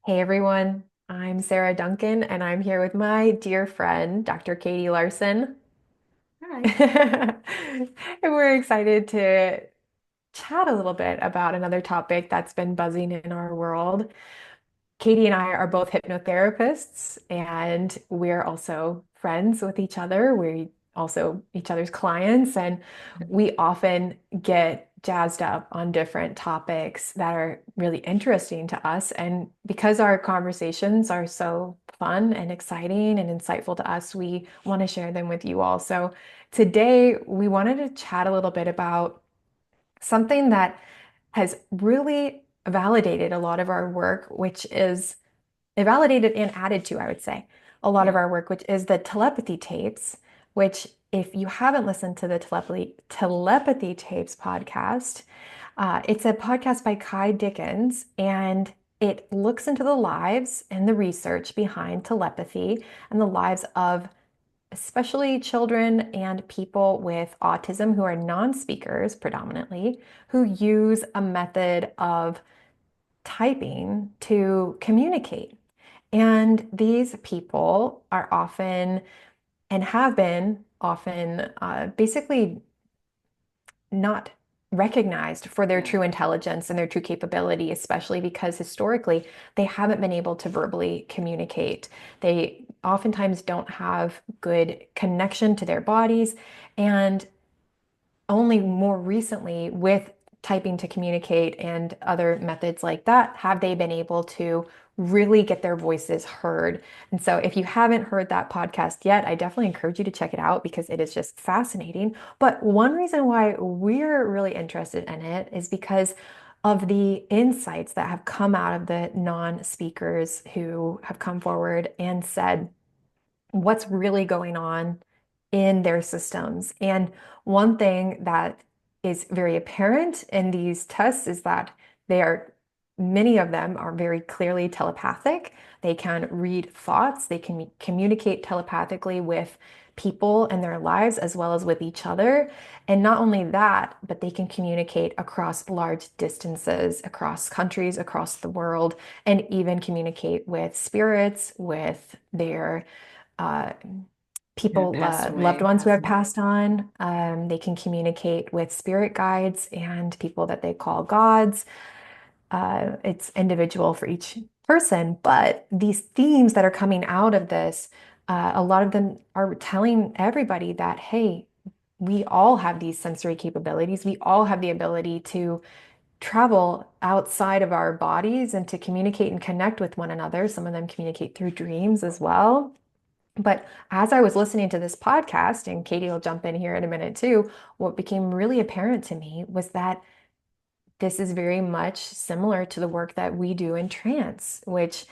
Hey everyone, I'm Sarah Duncan and I'm here with my dear friend, Dr. Katie Larson. Hi. And we're excited to chat a little bit about another topic that's been buzzing in our world. Katie and I are both hypnotherapists, and we're also friends with each other. We're also each other's clients, and we often get jazzed up on different topics that are really interesting to us. And because our conversations are so fun and exciting and insightful to us, we want to share them with you all. So today, we wanted to chat a little bit about something that has really validated a lot of our work, which is it validated and added to, I would say, a lot of Yeah. our work, which is the telepathy tapes, which if you haven't listened to the telepathy tapes podcast, it's a podcast by Ky Dickens, and it looks into the lives and the research behind telepathy and the lives of especially children and people with autism who are non-speakers predominantly, who use a method of typing to communicate. And these people are often and have been often basically not recognized for their Yeah. true intelligence and their true capability, especially because historically they haven't been able to verbally communicate. They oftentimes don't have good connection to their bodies. And only more recently, with typing to communicate and other methods like that, have they been able to really get their voices heard. And so, if you haven't heard that podcast yet, I definitely encourage you to check it out because it is just fascinating. But one reason why we're really interested in it is because of the insights that have come out of the non-speakers who have come forward and said, what's really going on in their systems. And one thing that is very apparent in these tests is that they are, many of them are very clearly telepathic. They can read thoughts, they can communicate telepathically with people in their lives as well as with each other. And not only that, but they can communicate across large distances, across countries, across the world, and even communicate with spirits, with their uh, Yeah. people, Passed loved away. ones who Passed have away. passed on. They can communicate with spirit guides and people that they call gods. It's individual for each person, but these themes that are coming out of this, a lot of them are telling everybody that, hey, we all have these sensory capabilities. We all have the ability to travel outside of our bodies and to communicate and connect with one another. Some of them communicate through dreams as well. But as I was listening to this podcast, and Katie will jump in here in a minute too, what became really apparent to me was that this is very much similar to the work that we do in trance, which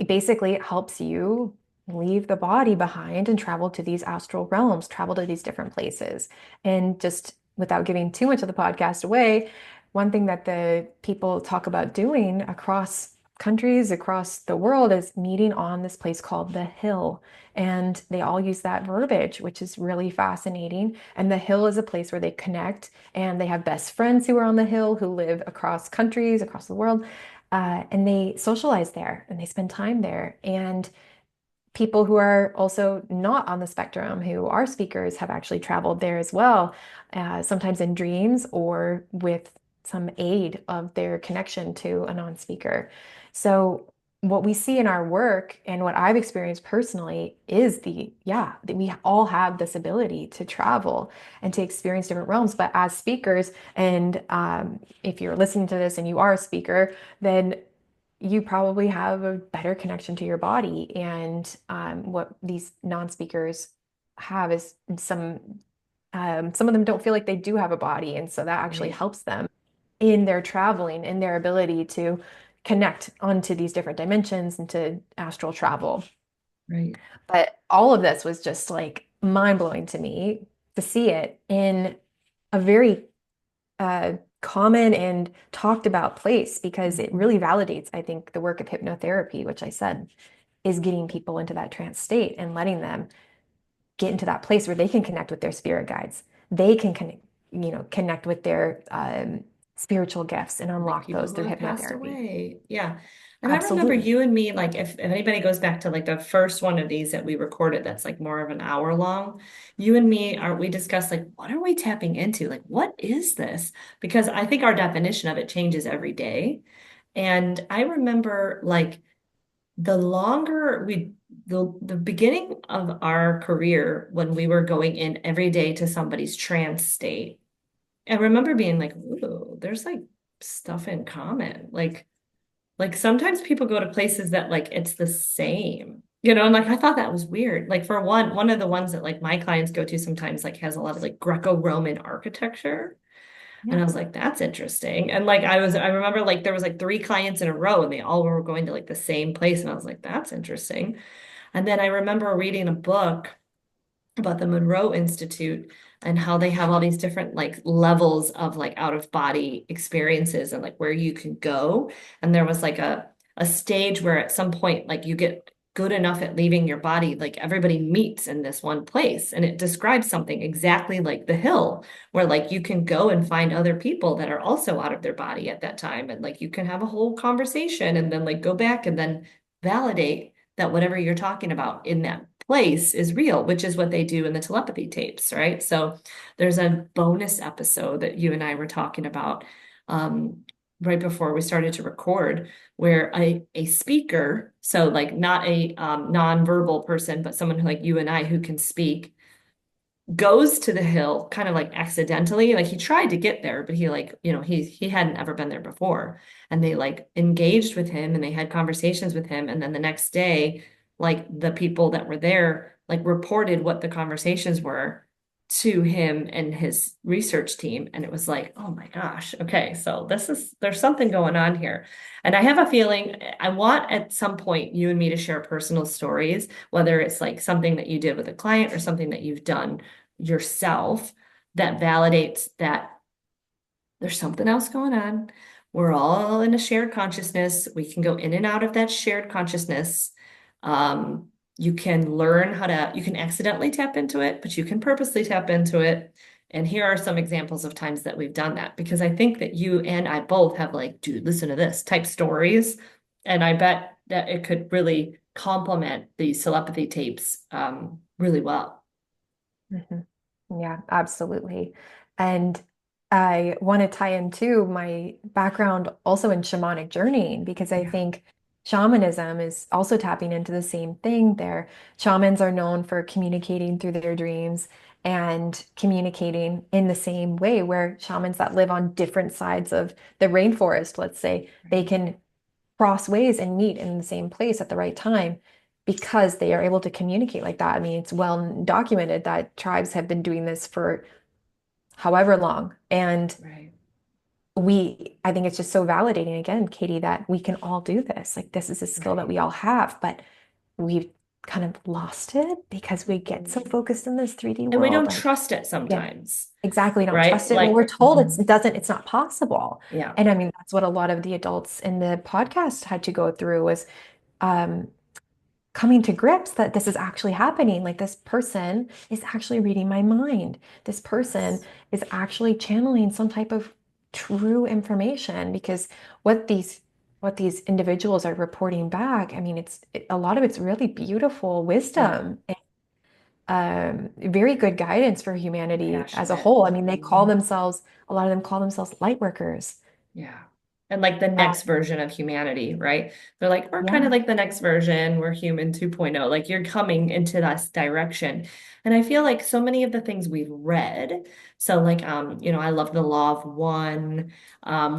basically helps you leave the body behind and travel to these astral realms, travel to these different places. And just without giving too much of the podcast away, one thing that the people talk about doing across countries, across the world, is meeting on this place called the Hill. And they all use that verbiage, which is really fascinating. And the Hill is a place where they connect, and they have best friends who are on the Hill who live across countries, across the world. And they socialize there and they spend time there. And people who are also not on the spectrum, who are speakers, have actually traveled there as well, sometimes in dreams or with some aid of their connection to a non-speaker. So what we see in our work and what I've experienced personally is that we all have this ability to travel and to experience different realms. But as speakers, and if you're listening to this and you are a speaker, then you probably have a better connection to your body. And what these non-speakers have is some of them don't feel like they do have a body, and so that actually Right. helps them in their traveling, in their ability to connect onto these different dimensions and to astral travel. Right. But all of this was just like mind-blowing to me to see it in a very common and talked about place because it Mhm. really validates, I think, the work of hypnotherapy, which I said is getting people into that trance state and letting them get into that place where they can connect with their spirit guides. They can connect with their spiritual gifts and like unlock people those who through have passed hypnotherapy. away. Yeah. And I remember Absolutely. you and me, like if anybody goes back to like the first one of these that we recorded, that's like more of an hour long, you and me are we discussed like what are we tapping into? Like what is this? Because I think our definition of it changes every day. And I remember like the longer we the beginning of our career when we were going in every day to somebody's trance state, I remember being like, ooh, there's like stuff in common. Like sometimes people go to places that like it's the same, and like I thought that was weird. Like for one of the ones that like my clients go to sometimes like has a lot of like Greco-Roman architecture. And Yeah. I was like, that's interesting. And like I remember like there was like three clients in a row and they all were going to like the same place. And I was like, that's interesting. And then I remember reading a book about the Monroe Institute and how they have all these different like levels of like out of body experiences and like where you can go. And there was like a stage where at some point like you get good enough at leaving your body, like everybody meets in this one place. And it describes something exactly like the hill, where like you can go and find other people that are also out of their body at that time. And like you can have a whole conversation and then like go back and then validate that whatever you're talking about in that place is real, which is what they do in the telepathy tapes, right? So there's a bonus episode that you and I were talking about right before we started to record, where a speaker, so like not a non-verbal person, but someone like you and I who can speak, goes to the hill kind of like accidentally. Like he tried to get there, but he like, he hadn't ever been there before. And they like engaged with him and they had conversations with him. And then the next day, like the people that were there like reported what the conversations were to him and his research team. And it was like, oh my gosh, okay, so there's something going on here. And I have a feeling I want at some point you and me to share personal stories, whether it's like something that you did with a client or something that you've done yourself that validates that there's something else going on. We're all in a shared consciousness. We can go in and out of that shared consciousness. You can learn you can accidentally tap into it, but you can purposely tap into it. And here are some examples of times that we've done that, because I think that you and I both have like, dude, listen to this type stories. And I bet that it could really complement these telepathy tapes really well. Mhm. Yeah, absolutely. And I want to tie into my background also in shamanic journeying because I Yeah. think shamanism is also tapping into the same thing there. Shamans are known for communicating through their dreams and communicating in the same way, where shamans that live on different sides of the rainforest, let's say, they Right. can cross ways and meet in the same place at the right time because they are able to communicate like that. I mean, it's well documented that tribes have been doing this for however long. And Right. I think it's just so validating again, Katie, that we can all do this. Like, this is a skill that Right. we all have, but we've kind of lost it because we get so Mhm. focused in this 3D And we world. don't Like, trust it yeah, sometimes, exactly. Don't right? trust it. Well, we're Like, told it's not possible. yeah, And I mean, that's what a lot of the adults in the podcast had to go through was um, coming to grips that this is actually happening. Like this person is actually reading my mind. This person yes, is actually channeling some type of true information because what these individuals are reporting back, I mean, a lot of it's really beautiful yeah, wisdom and very good guidance for humanity as a compassionate. whole. I mean, Mhm. a lot of them call themselves light workers. Yeah. And like the Uh, next version of humanity, right? They're like, we're kind of yeah. like the next version. We're human 2.0. Like you're coming into this direction. And I feel like so many of the things we've read. So like I love the Law of One.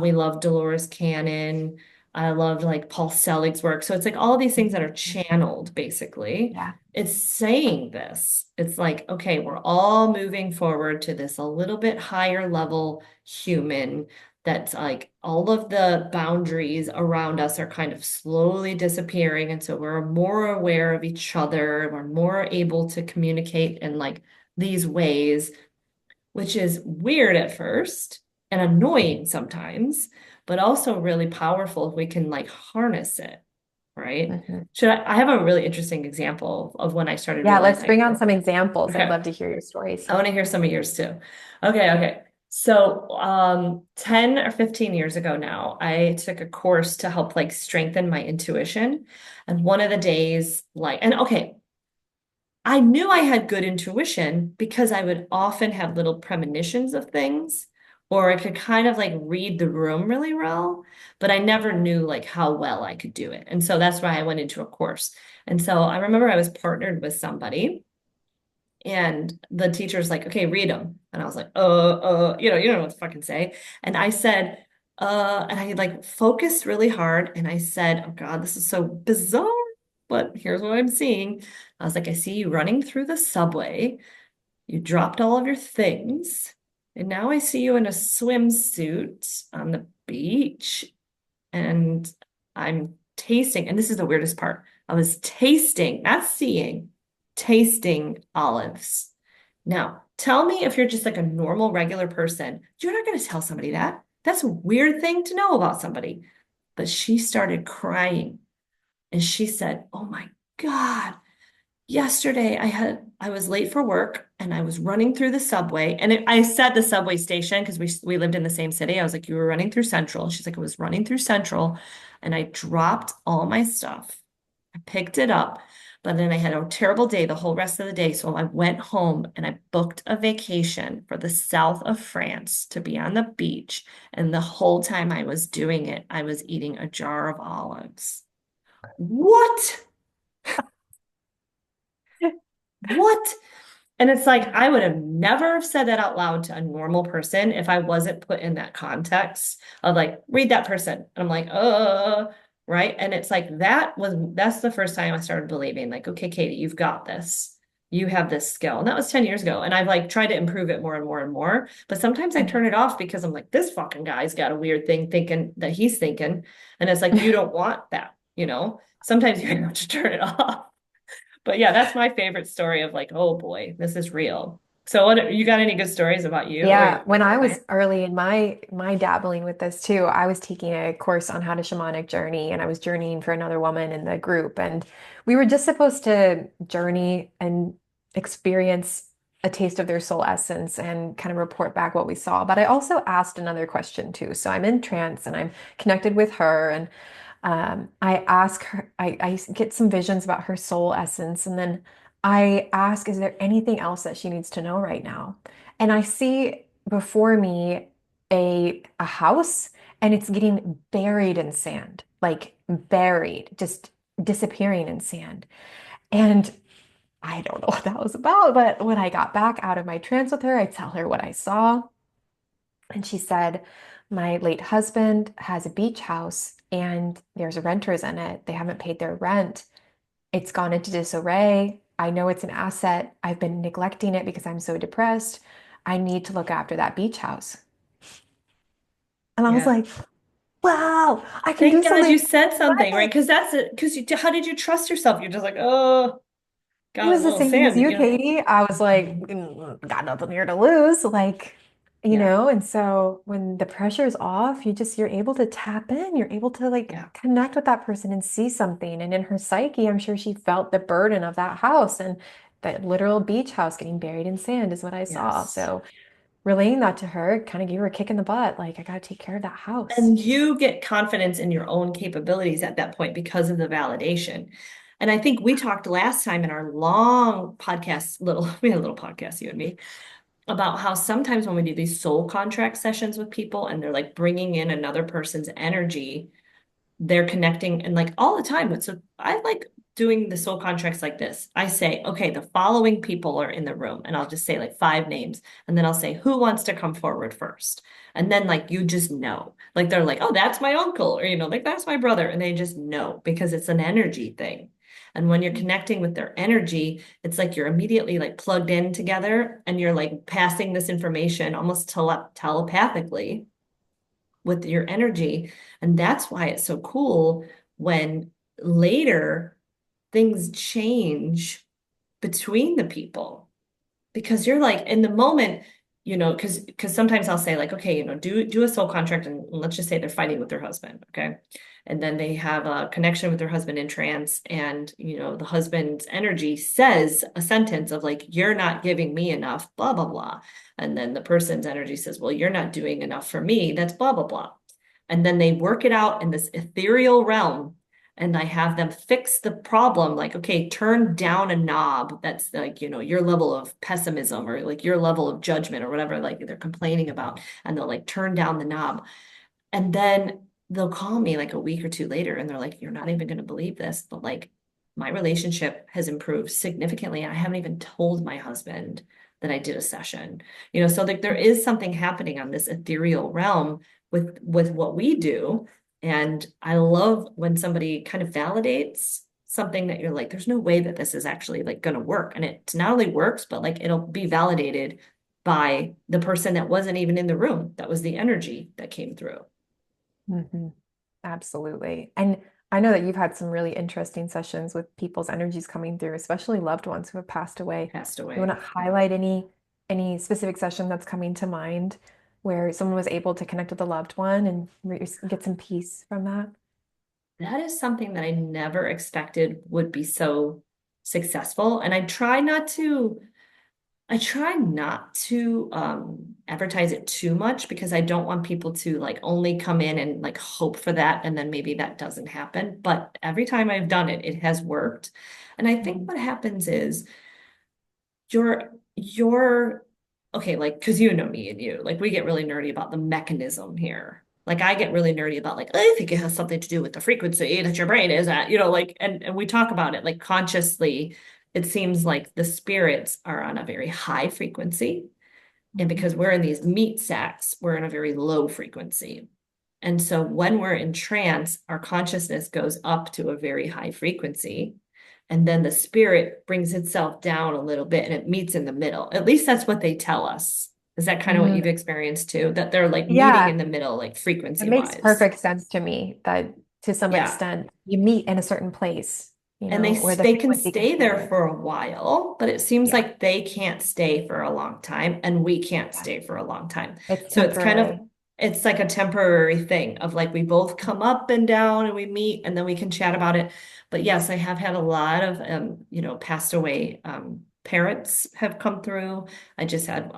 We love Dolores Cannon. I loved like Paul Selig's work. So it's like all these things that are channeled basically. Yeah. It's saying this. It's like, okay, we're all moving forward to this a little bit higher level human, that's like all of the boundaries around us are kind of slowly disappearing. And so we're more aware of each other. We're more able to communicate in like these ways, which is weird at first and annoying sometimes, but also really powerful if we can like harness it, right? Mhm. I have a really interesting example of when I started Yeah, let's realizing. bring on some examples. I'd Okay. love to hear your stories. I want to hear some of yours too. Okay. So, 10 or 15 years ago now, I took a course to help like strengthen my intuition. And one of the days, like, and okay, I knew I had good intuition because I would often have little premonitions of things, or I could kind of like read the room really well, but I never knew like how well I could do it. And so that's why I went into a course. And so I remember I was partnered with somebody. And the teacher's like, okay, read them. And I was like, you don't know what to fucking say. And I said, and I like focused really hard. And I said, oh God, this is so bizarre, but here's what I'm seeing. I was like, I see you running through the subway. You dropped all of your things. And now I see you in a swimsuit on the beach. And I'm tasting, and this is the weirdest part. I was tasting, not seeing, tasting olives. Now, tell me if you're just like a normal, regular person, you're not going to tell somebody that. That's a weird thing to know about somebody. But she started crying and she said, oh my God, yesterday I was late for work and I was running through the subway and I said the subway station because we lived in the same city. I was like, you were running through Central. And she's like, I was running through Central and I dropped all my stuff. I picked it up, but then I had a terrible day the whole rest of the day. So I went home and I booked a vacation for the south of France to be on the beach. And the whole time I was doing it, I was eating a jar of olives. What? What? And it's like, I would have never have said that out loud to a normal person if I wasn't put in that context of like, read that person. And I'm like, right. And it's like, that's the first time I started believing, like, okay, Katie, you've got this. You have this skill. And that was 10 years ago. And I've like tried to improve it more and more and more. But sometimes I turn it off because I'm like, this fucking guy's got a weird thing thinking that he's thinking. And it's like, you don't want that, you know? Sometimes you have to turn it off. But yeah, that's my favorite story of like, oh boy, this is real. So what you got any good stories about you or Yeah, your when I was client? early in my dabbling with this too, I was taking a course on how to shamanic journey and I was journeying for another woman in the group and we were just supposed to journey and experience a taste of their soul essence and kind of report back what we saw. But I also asked another question too. So I'm in trance and I'm connected with her and I ask her, I get some visions about her soul essence, and then I ask, is there anything else that she needs to know right now? And I see before me a house, and it's getting buried in sand, like buried, just disappearing in sand. And I don't know what that was about, but when I got back out of my trance with her, I tell her what I saw. And she said, my late husband has a beach house and there's renters in it. They haven't paid their rent. It's gone into disarray. I know it's an asset. I've been neglecting it because I'm so depressed. I need to look after that beach house. And I was Yeah. like, wow, I can do Thank God you something said something, right? right. Because that's it. Because how did you trust yourself? You're just like, oh, It got a was the little same as sand, you, you know? Katie. I was like, got nothing here to lose. Yeah. And so when the pressure's off, you're able to tap in. You're able to like Yeah. connect with that person and see something. And in her psyche, I'm sure she felt the burden of that house and that literal beach house getting buried in sand is what I saw. Yes. So relaying that to her kind of gave her a kick in the butt. Like, I got to take care of that house. And you get confidence in your own capabilities at that point because of the validation. And I think we talked last time in our long podcast, we had a little podcast, you and me, about how sometimes when we do these soul contract sessions with people and they're like bringing in another person's energy, they're connecting and like all the time. But so I like doing the soul contracts like this. I say, okay, the following people are in the room, and I'll just say like five names, and then I'll say, who wants to come forward first? And then like you just know, like they're like, oh, that's my uncle, or like that's my brother, and they just know because it's an energy thing. And when you're connecting with their energy, it's like you're immediately like plugged in together and you're like passing this information almost telepathically with your energy. And that's why it's so cool when later things change between the people because you're like in the moment, because sometimes I'll say like, okay, do a soul contract, and let's just say they're fighting with their husband, okay? And then they have a connection with their husband in trance, and the husband's energy says a sentence of like, you're not giving me enough, blah, blah, blah. And then the person's energy says, well, you're not doing enough for me, that's blah, blah, blah. And then they work it out in this ethereal realm, and I have them fix the problem, like, okay, turn down a knob that's like, your level of pessimism or like your level of judgment or whatever, like they're complaining about, and they'll like turn down the knob. And then they'll call me like a week or two later and they're like, you're not even going to believe this, but like my relationship has improved significantly. I haven't even told my husband that I did a session. So like there is something happening on this ethereal realm with what we do. And I love when somebody kind of validates something that you're like, there's no way that this is actually like going to work. And it not only works, but like it'll be validated by the person that wasn't even in the room. That was the energy that came through. Hmm. Absolutely. And I know that you've had some really interesting sessions with people's energies coming through, especially loved ones who have passed away. Passed You away. want to highlight any specific session that's coming to mind where someone was able to connect with a loved one and get some peace from that? That is something that I never expected would be so successful. And I try not to advertise it too much because I don't want people to like only come in and like hope for that and then maybe that doesn't happen. But every time I've done it, it has worked. And I think Mhm. what happens is you're okay, like because you know me and you, like we get really nerdy about the mechanism here. Like I get really nerdy about like, I think it has something to do with the frequency that your brain is at, like, and we talk about it like consciously. It seems like the spirits are on a very high frequency. And Mhm. because we're in these meat sacks, we're in a very low frequency. And so when we're in trance, our consciousness goes up to a very high frequency. And then the spirit brings itself down a little bit and it meets in the middle. At least that's what they tell us. Is that kind of what Mm, you've experienced too? That they're like meeting in yeah, the middle, like it frequency makes wise. perfect sense to me that to some Yeah. extent you meet in a certain place, And they where the they can frequency can stay there share. for a while, but it seems Yeah, like they can't stay for a long time and we can't yeah. stay for a long time. It's So it's kind of temporary. it's like a temporary thing of like we both come up and down and we meet and then we can chat about it. But yes, I have had a lot of passed away parents have come through. I just had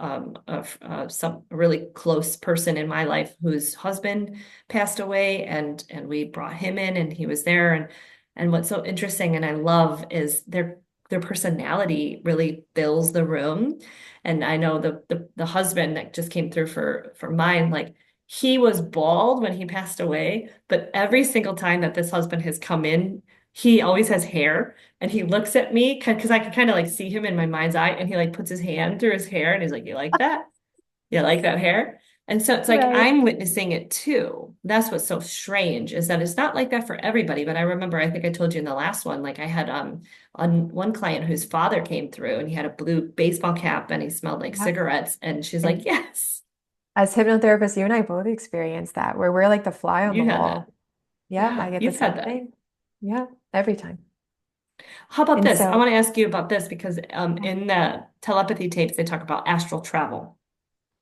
some really close person in my life whose husband passed away and we brought him in and he was there and what's so interesting and I love is their personality really fills the room. And I know the husband that just came through for mine, like he was bald when he passed away, but every single time that this husband has come in, he always has hair. And he looks at me because I can kind of like see him in my mind's eye, and he like puts his hand through his hair and he's like, "You like that? You like that hair?" And so it's like Right. I'm witnessing it too. That's what's so strange is that it's not like that for everybody. But I remember, I think I told you in the last one, like I had on one client whose father came through and he had a blue baseball cap and he smelled like Yeah. cigarettes. And she's like, And yes, as hypnotherapists, you and I both experienced that, where we're like the fly on the you had that. wall. Yeah, I Yeah, get the you've had same that. thing. Yeah, every time. How about And this? I so, want to ask you about this because yeah, in the telepathy tapes, they talk about astral travel.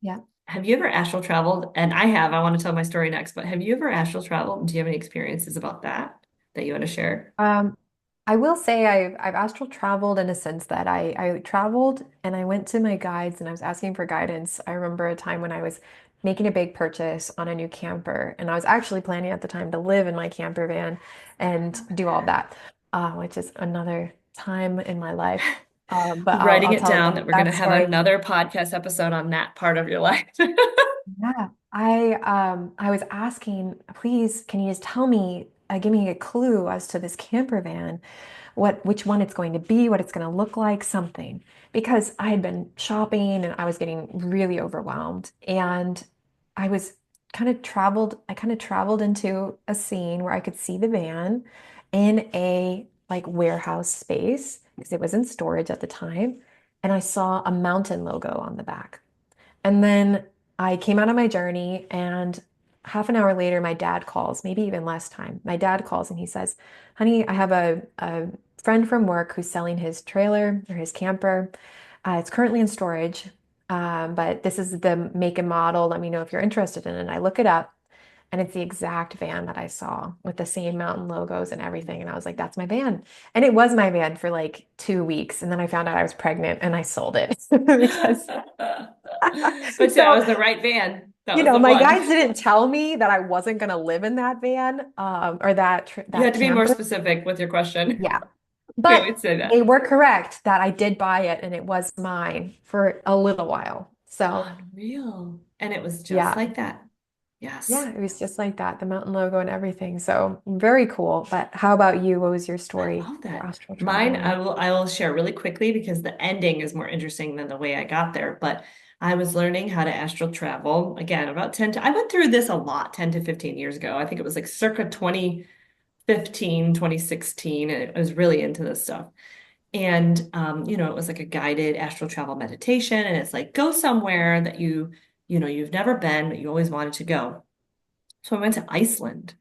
yeah. Have you ever astral traveled? And I have. I want to tell my story next, but have you ever astral traveled? Do you have any experiences about that that you want to share? Um, I will say I've astral traveled in a sense that I traveled and I went to my guides and I was asking for guidance. I remember a time when I was making a big purchase on a new camper, and I was actually planning at the time to live in my camper van and do all of that, which is another time in my life. But Writing I'll it tell down that we're going to that have story. another podcast episode on that part of your life. Yeah, I was asking, please, can you just tell me, give me a clue as to this camper van, which one it's going to be, what it's going to look like, something. Because I had been shopping and I was getting really overwhelmed. And I was I kind of traveled into a scene where I could see the van in a like warehouse space because it was in storage at the time. And I saw a mountain logo on the back. And then I came out on my journey, and half an hour later, my dad calls, maybe even less time. My dad calls and he says, honey, I have a friend from work who's selling his trailer or his camper. It's currently in storage. But this is the make and model. Let me know if you're interested in it. I look it up, and it's the exact van that I saw with the same mountain logos and everything. And I was like, that's my van. And it was my van for like 2 weeks. And then I found out I was pregnant and I sold it because But yeah, it so was the right van. That was the my one. guides didn't tell me that I wasn't going to live in that van, or You that had to be more camper. specific with your question. Yeah. We But always say they that. were correct that I did buy it and it was mine for a little while. So, Unreal. And it was just yeah. like that. Yes. Yeah, it was just like that, the mountain logo and everything. So, very cool. But how about you? What was your I story, love your that. astral Mine, traveling? I will share really quickly because the ending is more interesting than the way I got there. But I was learning how to astral travel again about 10 to, I went through this a lot 10 to 15 years ago. I think it was like circa 2015, 2016, and I was really into this stuff. And it was like a guided astral travel meditation. And it's like go somewhere that you've never been, but you always wanted to go. So I went to Iceland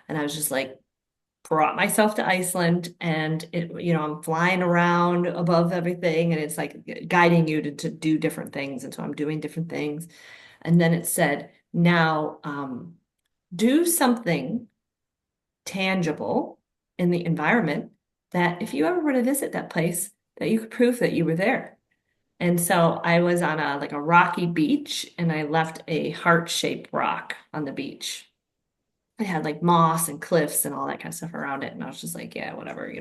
and I was just like, brought myself to Iceland and I'm flying around above everything and it's like guiding you to do different things. And so I'm doing different things. And then it said, now do something tangible in the environment that if you ever were to visit that place, that you could prove that you were there. And so I was on a like a rocky beach and I left a heart-shaped rock on the beach. It had like moss and cliffs and all that kind of stuff around it. And I was just like, yeah, whatever.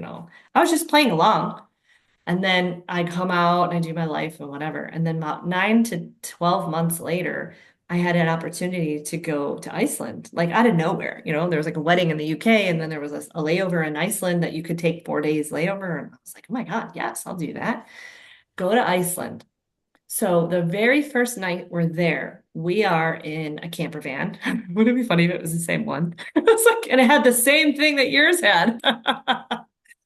I was just playing along. And then I come out and I do my life and whatever. And then about 9 to 12 months later, I had an opportunity to go to Iceland, like out of nowhere. There was like a wedding in the UK, and then there was a layover in Iceland that you could take 4 days layover. And I was like, oh my God, yes, I'll do that. Go to Iceland. So the very first night we're there, we are in a camper van. Wouldn't it be funny if it was the same one? It's like, and it had the same thing that yours had.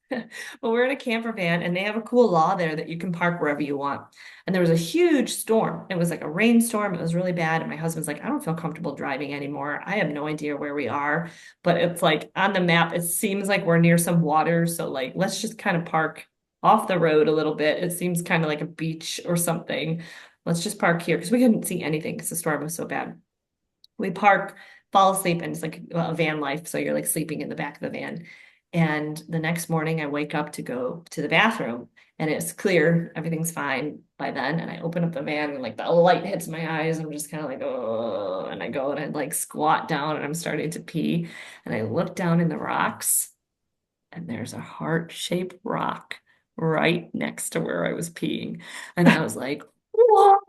But we're in a camper van and they have a cool law there that you can park wherever you want. And there was a huge storm. It was like a rainstorm. It was really bad. And my husband's like, I don't feel comfortable driving anymore. I have no idea where we are. But it's like on the map, it seems like we're near some water. So like let's just kind of park off the road a little bit. It seems kind of like a beach or something. Let's just park here because we couldn't see anything because the storm was so bad. We park, fall asleep, and it's like a van life. So you're like sleeping in the back of the van. And the next morning, I wake up to go to the bathroom and it's clear, everything's fine by then. And I open up the van and like the light hits my eyes. I'm just kind of like, oh, and I go and I like squat down and I'm starting to pee. And I look down in the rocks and there's a heart-shaped rock right next to where I was peeing. And I was like, what?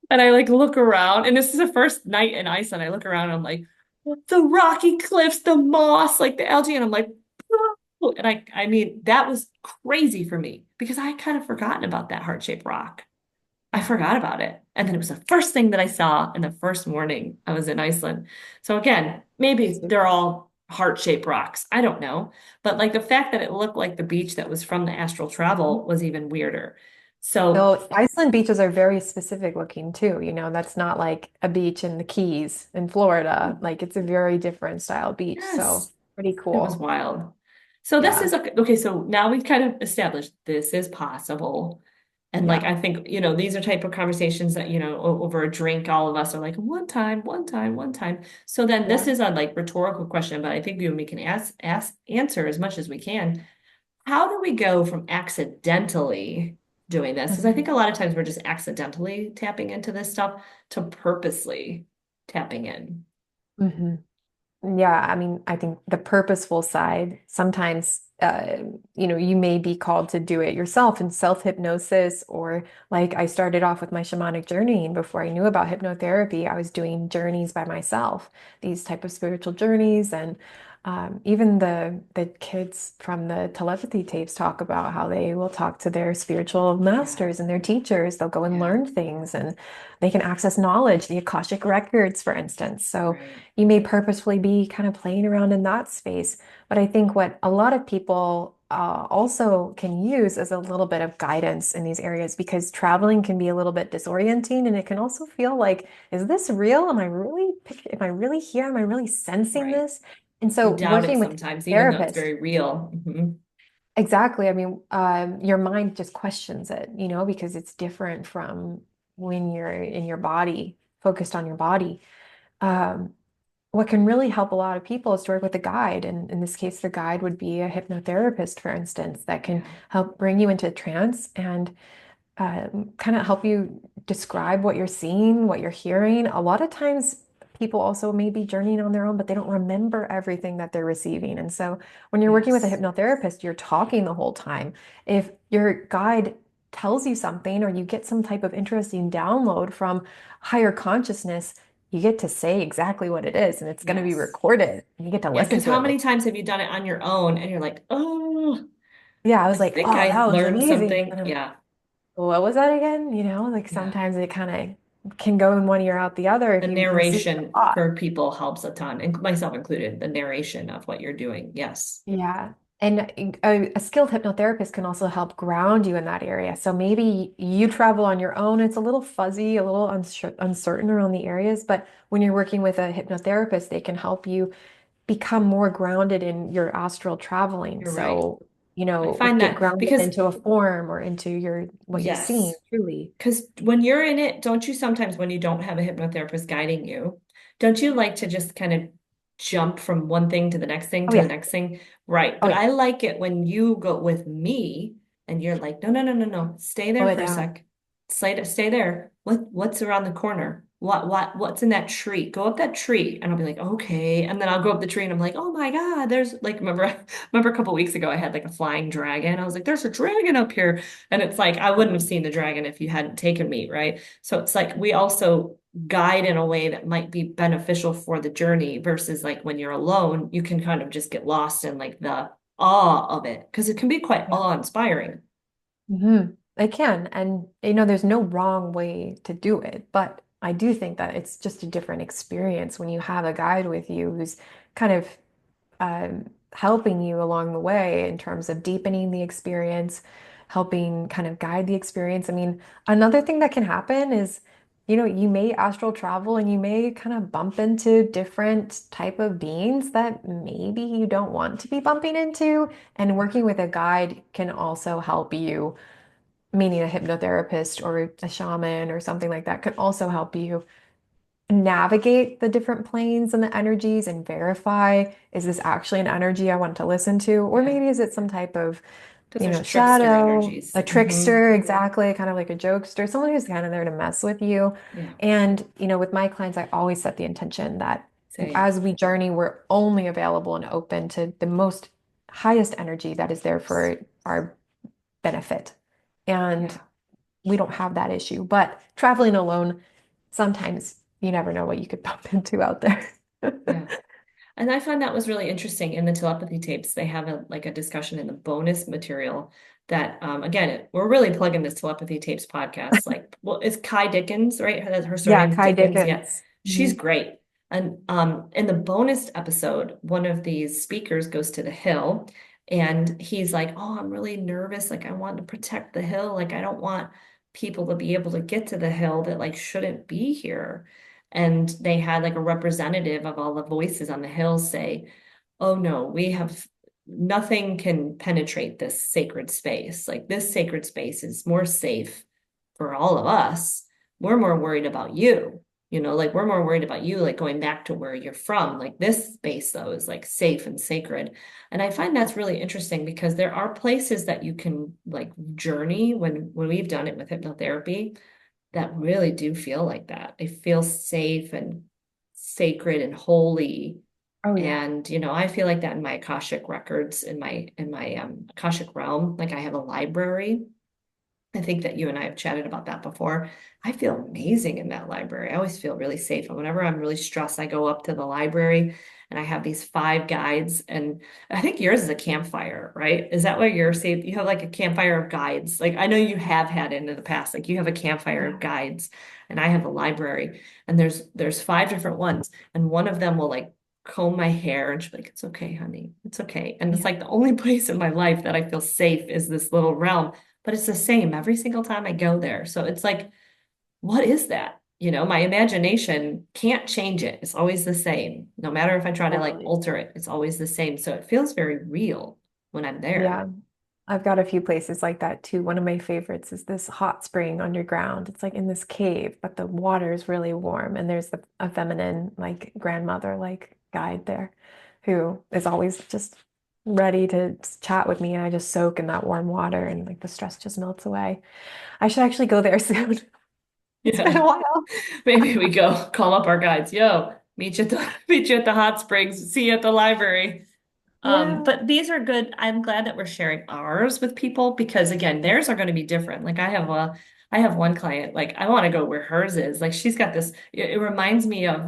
And I like look around, and this is the first night in Iceland. I look around and I'm like, the rocky cliffs, the moss, like the algae, and I'm like, "Whoa." And I mean, that was crazy for me because I had kind of forgotten about that heart-shaped rock. I Yeah. forgot about it. And then it was the first thing that I saw in the first morning I was in Iceland. So again, maybe they're Super. all heart-shaped rocks. I don't know. But like the fact that it looked like the beach that was from the astral travel was even weirder. So So Iceland beaches are very specific looking too. That's not like a beach in the Keys in Florida. Like it's a very different style beach. So yes, pretty it was cool. wild. So this Yeah. is okay. Okay, so now we've kind of established this is possible. And like Yeah. I think, these are type of conversations that, over a drink, all of us are like, one time, one time, one time. So then this Yeah. is a like rhetorical question, but I think you and me can answer as much as we can. How do we go from accidentally doing this? Because I think Mhm. a lot of times we're just accidentally tapping into this stuff to purposely tapping in. Mhm. Yeah, I mean, I think the purposeful side, sometimes, you may be called to do it yourself in self-hypnosis, or like I started off with my shamanic journey, and before I knew about hypnotherapy, I was doing journeys by myself, these type of spiritual journeys. And even the kids from the telepathy tapes talk about how they will talk to their spiritual Yeah, masters and their teachers. They'll go and yeah, learn things, and they can access knowledge, the Akashic records, for instance. So right, you may purposefully be kind of playing around in that space. But I think what a lot of people also can use is a little bit of guidance in these areas, because traveling can be a little bit disorienting, and it can also feel like, is this real? Am I really here? Am I really sensing right. this? And You so doubt it working with sometimes, even though it's therapists, very real. exactly. I mean, your mind just questions it, because it's different from when you're in your body, focused on your body. Um, what can really help a lot of people is to work with a guide. And in this case, the guide would be a hypnotherapist, for instance, that can Yeah. help bring you into a trance and kind of help you describe what you're seeing, what you're hearing. A lot of times, people also may be journeying on their own, but they don't remember everything that they're receiving. And so, when you're working with a Yes. hypnotherapist, you're talking the whole time. If your guide tells you something or you get some type of interesting download from higher consciousness, you get to say exactly what it is, and it's going to be Yes. recorded. You get to Yeah, listen because to how it. many times have you done it on your own and you're like, oh, Yeah, I I was like, think oh, I that was learned amazing. And something. then I'm Yeah. what was that again? Like Yeah. sometimes it kind of can go in one ear out the other The if you listen a narration lot. for people helps a ton, and myself included, the narration of what you're doing. Yes. Yeah. And a skilled hypnotherapist can also help ground you in that area. So maybe you travel on your own. It's a little fuzzy, a little uncertain around the areas, but when you're working with a hypnotherapist, they can help you become more grounded in your astral traveling. You're right. So, I find get that grounded because, into a form or into your what you're seeing yes, truly. because when you're in it, don't you sometimes, when you don't have a hypnotherapist guiding you, don't you like to just kind of jump from one thing to the next thing Oh to the yeah. next thing? Right. Oh But yeah. I like it when you go with me and you're like, no, no, no, no, no. Stay Slow there it for a down. sec. Stay there. What's around the corner? What's in that tree? Go up that tree. And I'll be like, okay. And then I'll go up the tree and I'm like, oh my God, there's like, remember a couple weeks ago, I had like a flying dragon. I was like, there's a dragon up here. And it's like, I wouldn't have seen the dragon if you hadn't taken me, right? So it's like we also guide in a way that might be beneficial for the journey versus like when you're alone, you can kind of just get lost in like the awe of it because it can be quite Yeah. awe-inspiring. It can. And, there's no wrong way to do it. But I do think that it's just a different experience when you have a guide with you who's kind of helping you along the way in terms of deepening the experience, helping kind of guide the experience. I mean, another thing that can happen is, you may astral travel and you may kind of bump into different type of beings that maybe you don't want to be bumping into. And working with a guide can also help you, meaning a hypnotherapist or a shaman or something like that, can also help you navigate the different planes and the energies and verify, is this actually an energy I want to listen to? Or Yeah, maybe is it some type of, because there's trickster shadow, energies. a trickster, exactly, kind of like a jokester, someone who's kind of there to mess with you. Yeah, And, with my clients, I always set the intention that same. as we journey, we're only available and open to the most highest energy that is there for our benefit. And Yeah, we don't have that issue. But traveling alone, sometimes you never know what you could bump into out there. yeah. And I find that was really interesting in the telepathy tapes. They have a discussion in the bonus material that again we're really plugging this telepathy tapes podcast. Like, well, it's Ky Dickens, right? Her Yeah, surname is Ky Dickens. Yeah, Dickens. she's Mhm. great. And in the bonus episode, one of these speakers goes to the hill, and he's like, "Oh, I'm really nervous. Like, I want to protect the hill. Like, I don't want people to be able to get to the hill that like shouldn't be here." And they had like a representative of all the voices on the hill say, oh no, we have nothing can penetrate this sacred space. Like this sacred space is more safe for all of us. We're more worried about you. Like we're more worried about you, like going back to where you're from. Like this space, though, is like safe and sacred. And I find that's really interesting because there are places that you can like journey when we've done it with hypnotherapy that really do feel like that. They feel safe and sacred and holy. Oh yeah. And I feel like that in my Akashic records, in my Akashic realm. Like I have a library. I think that you and I have chatted about that before. I feel amazing in that library. I always feel really safe. And whenever I'm really stressed, I go up to the library and I have these five guides. And I think yours is a campfire, right? Is that what you're saying? You have like a campfire of guides. Like I know you have had it in the past. Like you have a campfire of Yeah. guides, and I have a library. And there's five different ones. And one of them will like comb my hair and she'll be like, it's okay, honey. It's okay. And it's Yeah. like the only place in my life that I feel safe is this little realm, but it's the same every single time I go there. So it's like, what is that? My imagination can't change it. It's always the same. No matter if I try to like Totally. alter it, it's always the same. So it feels very real when I'm Yeah. there. I've got a few places like that too. One of my favorites is this hot spring underground. It's like in this cave, but the water is really warm. And there's a feminine, like grandmother, like guide there who is always just ready to chat with me. And I just soak in that warm water and like the stress just melts away. I should actually go there soon. It's been Yeah. a while. Maybe we go call up our guides. Yo, meet you at the meet you at the hot springs. See you at the library. Yeah. But these are good. I'm glad that we're sharing ours with people because again, theirs are going to be different. Like I have one client, like I want to go where hers is. Like she's got this, it reminds me of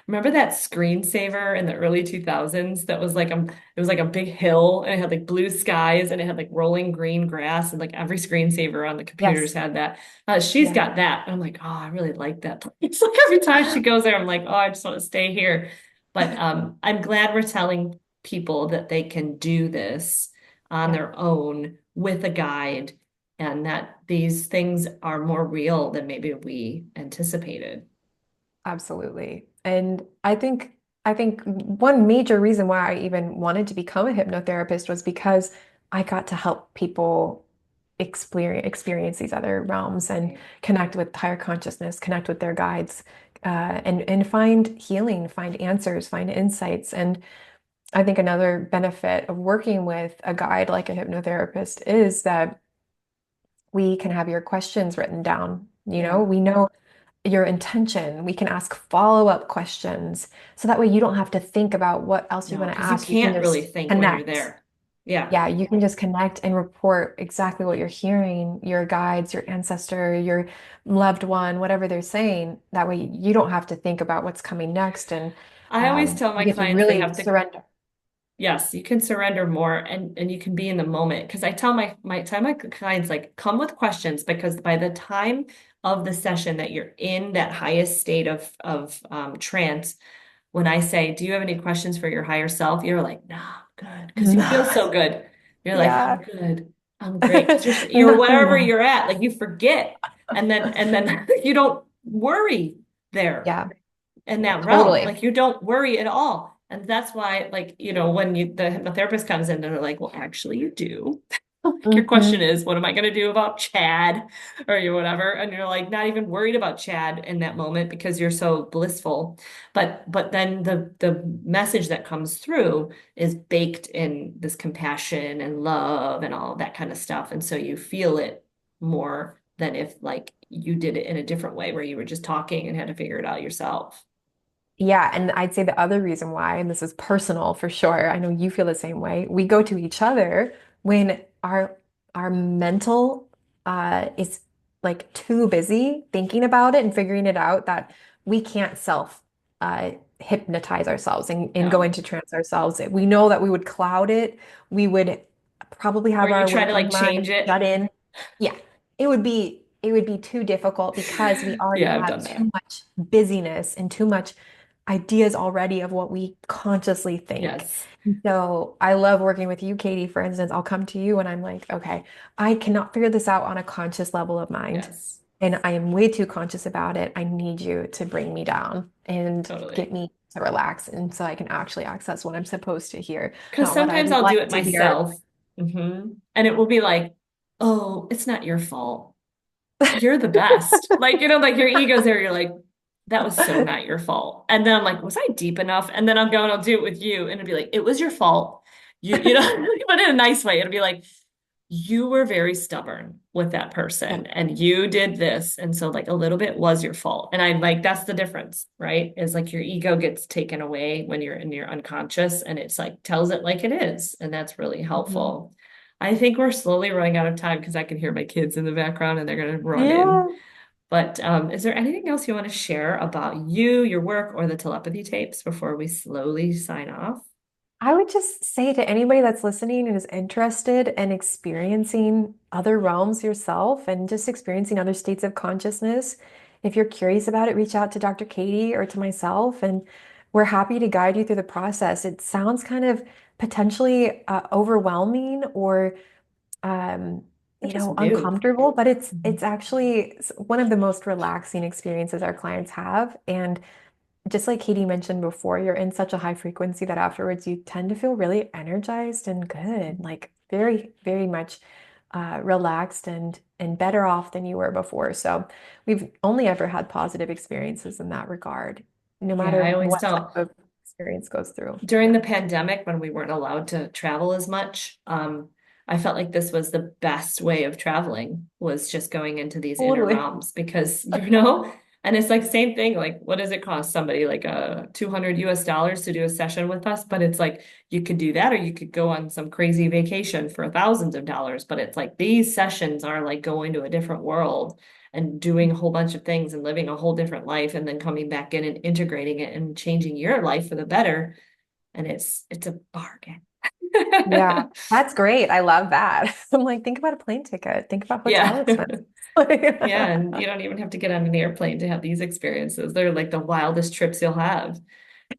remember that screensaver in the early 2000s that was like it was like a big hill and it had like blue skies and it had like rolling green grass and like every screensaver on the computers Yes. had that. She's Yeah. got that. And I'm like, oh, I really like that place. Like every time she goes there, I'm like, oh, I just want to stay here. But I'm glad we're telling people that they can do this on Yeah. their own with a guide and that these things are more real than maybe we anticipated. Absolutely. And I think one major reason why I even wanted to become a hypnotherapist was because I got to help people experience these other realms and Right. connect with higher consciousness, connect with their guides, and find healing, find answers, find insights. And I think another benefit of working with a guide like a hypnotherapist is that we can have your questions written down. Yeah. We know your intention. We can ask follow-up questions. So that way you don't have to think about what else you No, want to because you ask. You can can't really just think when you're connect. there. Yeah. Yeah, you can just connect and report exactly what you're hearing, your guides, your ancestor, your loved one, whatever they're saying. That way you don't have to think about what's coming next, and I always tell you my get to clients they really have to, surrender. yes, you can surrender more and you can be in the moment. Because I tell my clients like come with questions because by the time of the session that you're in that highest state of trance, when I say, "Do you have any questions for your higher self?" You're like, "No, I'm good," because you feel No. so good. You're like, "I'm Yeah. good, I'm great," because you're No, wherever no. you're at, like you forget, and then you don't worry there Yeah, in that realm. totally. Like you don't worry at all. And that's why, like, when the hypnotherapist comes in and they're like, well, actually you do. Like your question Hmm. is, what am I going to do about Chad or you whatever? And you're like not even worried about Chad in that moment because you're so blissful. But then the message that comes through is baked in this compassion and love and all that kind of stuff. And so you feel it more than if like you did it in a different way where you were just talking and had to figure it out yourself. Yeah, and I'd say the other reason why, and this is personal for sure, I know you feel the same way, we go to each other when our mental is like too busy thinking about it and figuring it out that we can't self hypnotize ourselves and go Yeah. into trance ourselves. We know that we would cloud it. We would probably Or have you our try to waking like change mind it. shut in. Yeah, it would be too difficult because we already Yeah, I've have done that. too much busyness and too much ideas already of what we consciously think. Yes. So I love working with you, Katie, for instance. I'll come to you and I'm like, okay, I cannot figure this out on a conscious level of mind. Yes. And I am way too conscious about it. I need you to bring me down and get Totally. me to relax. And so I can actually access what I'm supposed to hear, Because not what I'd sometimes I'll do like it to hear. myself. And it will be like, oh, it's not your fault. You're the best. Like, like your ego's there. You're like, that was so not your fault. And then I'm like, was I deep enough? And then I'll do it with you. And it'll be like, it was your fault. But in a nice way. It'll be like, you were very stubborn with that Yeah. person and you did this. And so like a little bit was your fault. And I like that's the difference, right? Is like your ego gets taken away when you're in your unconscious and it's like tells it like it is. And that's really Mhm. helpful. I think we're slowly running out of time because I can hear my kids in the background and they're gonna run in. Yeah. But is there anything else you want to share about you, your work, or the telepathy tapes before we slowly sign off? I would just say to anybody that's listening and is interested in experiencing other realms yourself and just experiencing other states of consciousness, if you're curious about it, reach out to Dr. Katie or to myself, and we're happy to guide you through the process. It sounds kind of potentially overwhelming or um, Or just new. uncomfortable, but it's Mhm. it's actually one of the most relaxing experiences our clients have. And just like Katie mentioned before, you're in such a high frequency that afterwards you tend to feel really energized and good. Like very, very much relaxed and better off than you were before. So we've only ever had positive experiences in that regard, no Yeah, I matter always what tell. type of experience goes through. During Yeah, the pandemic when we weren't allowed to travel as much, I felt like this was the best way of traveling was just going into these inner totally. realms because, you know, and it's like same thing, like what does it cost somebody like 200 US dollars to do a session with us? But it's like you could do that or you could go on some crazy vacation for thousands of dollars. But it's like these sessions are like going to a different world and doing a whole bunch of things and living a whole different life and then coming back in and integrating it and changing your life for the better and it's a bargain. Yeah, that's great. I love that. I'm like, think about a plane ticket, think about hotel Yeah. expenses. Yeah, and you don't even have to get on an airplane to have these experiences. They're like the wildest trips you'll have.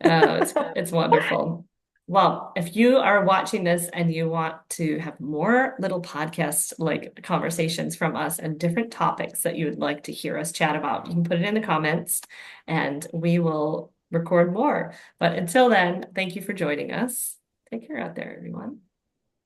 It's wonderful. Well, if you are watching this and you want to have more little podcast like conversations from us and different topics that you would like to hear us chat about, you can put it in the comments and we will record more. But until then, thank you for joining us. Take care out there, everyone.